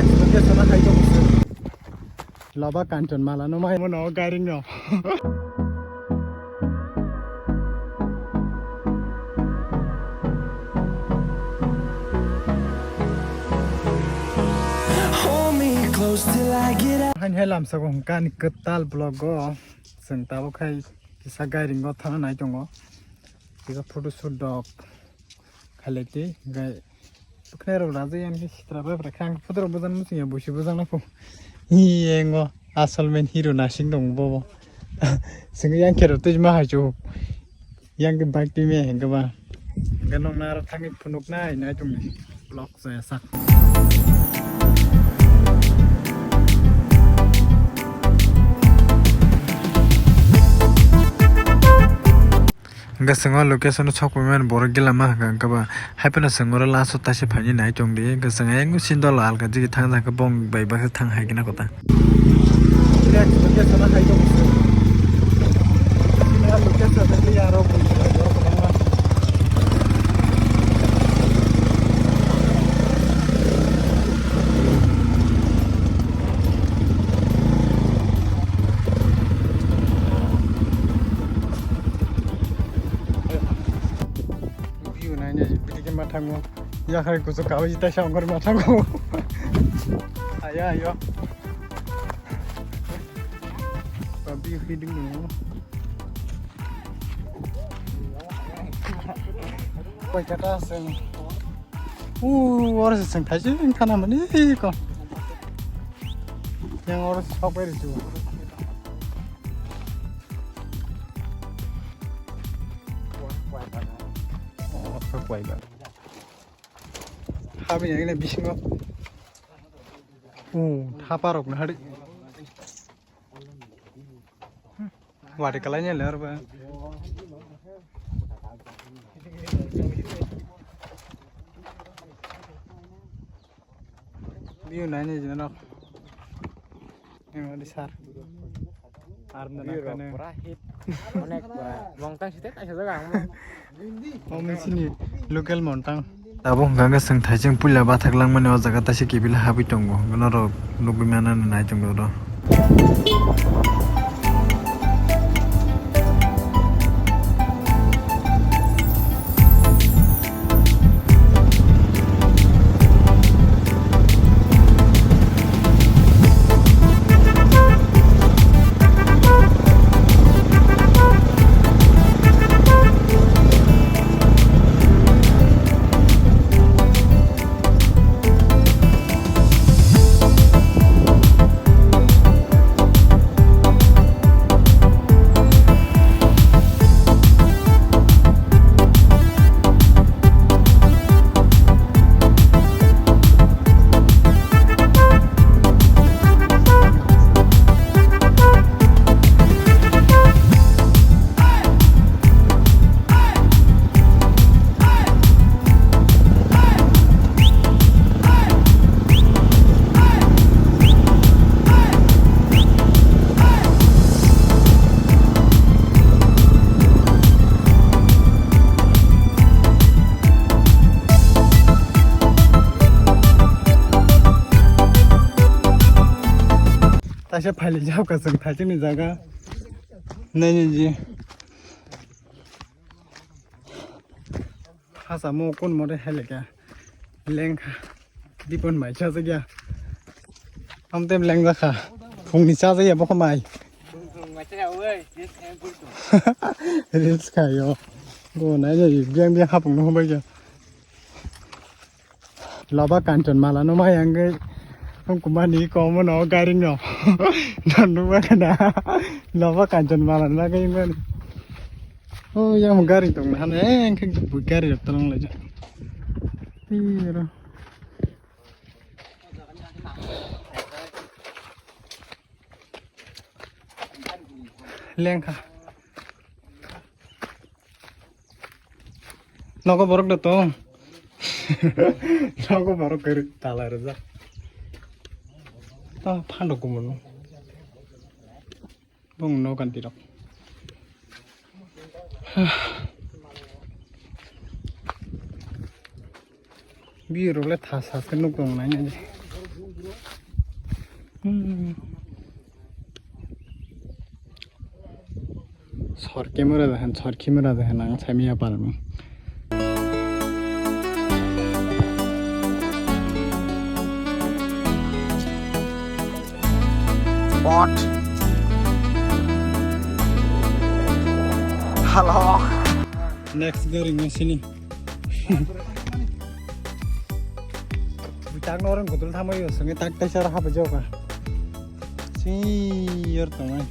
next location na hai dong loba kanton mala no mai mo gairing no han helam sa gong kan ketal blog go seng tabo khai kisa gairing go thana nai tongo kisa photo shoot dog khaleti gai Kena raja yang ni setelah berkang foto robotan mesti ya busi bujang aku. Iya ngo asal main hero nasi dong bobo. Sehingga yang kira tu cuma haju. Yang ke bike tu meh hingga bah. Ganong nara tangik punuk nai nai tu ni blog saya sak. Enggak sengaja location Shorke Mura borok gila mah enggak bah. Hai pernah sengaja langsung tasnya pani naik jong deh. Enggak sengaja yang usin dolar alga jadi thang ke bong bayi bahasa thang hai kena kota. Next location hai jong. Ini location tadi yang robo. Matangmu, ya hari kusuk kau jita sangkar matangmu. Ayo ayo. Babi hidung ni. Kau kata sen. Orang sen kaji kan mana ni kau? Yang orang siapa itu? Kuai ba. Kami yang ini bising kok. Thaparok na hari. Wadi kalanya ler ba. View nanya jana. Yang di sar. Arna kana. Onek montang sitet asa jagang. Oh sini local montang. Abo ganga seng thajeng pula bathaklang mane o jaga tase kibila habi tongo gonoro nugumana nai tongo ro Tasya phali jauh ke seng thajeng ni jaga. Nai ji. Hasa mo kon mo de hele kya. Leng dipon mai cha sa kya. Am tem leng ra kha. Phung ni cha sa ya bo khamai. Mai cha ơi, this em good. This kai yo. Go nai ji biang biang hapung no ba kya. Loba kanton mala no mai ang ge. Không có bạn đi có mà nó gairing nhỏ nó đúng vậy nè nó bắt cảnh chân mà là nó cái gì ôi yang một gairing tụng này anh cái bụi gairing được tông lại chứ đi rồi lên cả nó có borok được không nó có borok cái tala rồi ra 판도 구멍 봉 노간 뒤로 위로래 다 사서 놓고 나냐 Shorke Mura dahan, Shorke Mura dahan ang samiya palmi. Spot. Hello. Next garing sini. Bitang orang betul sama yo, sengi tak tak cara apa jauh ka. Si yer teman.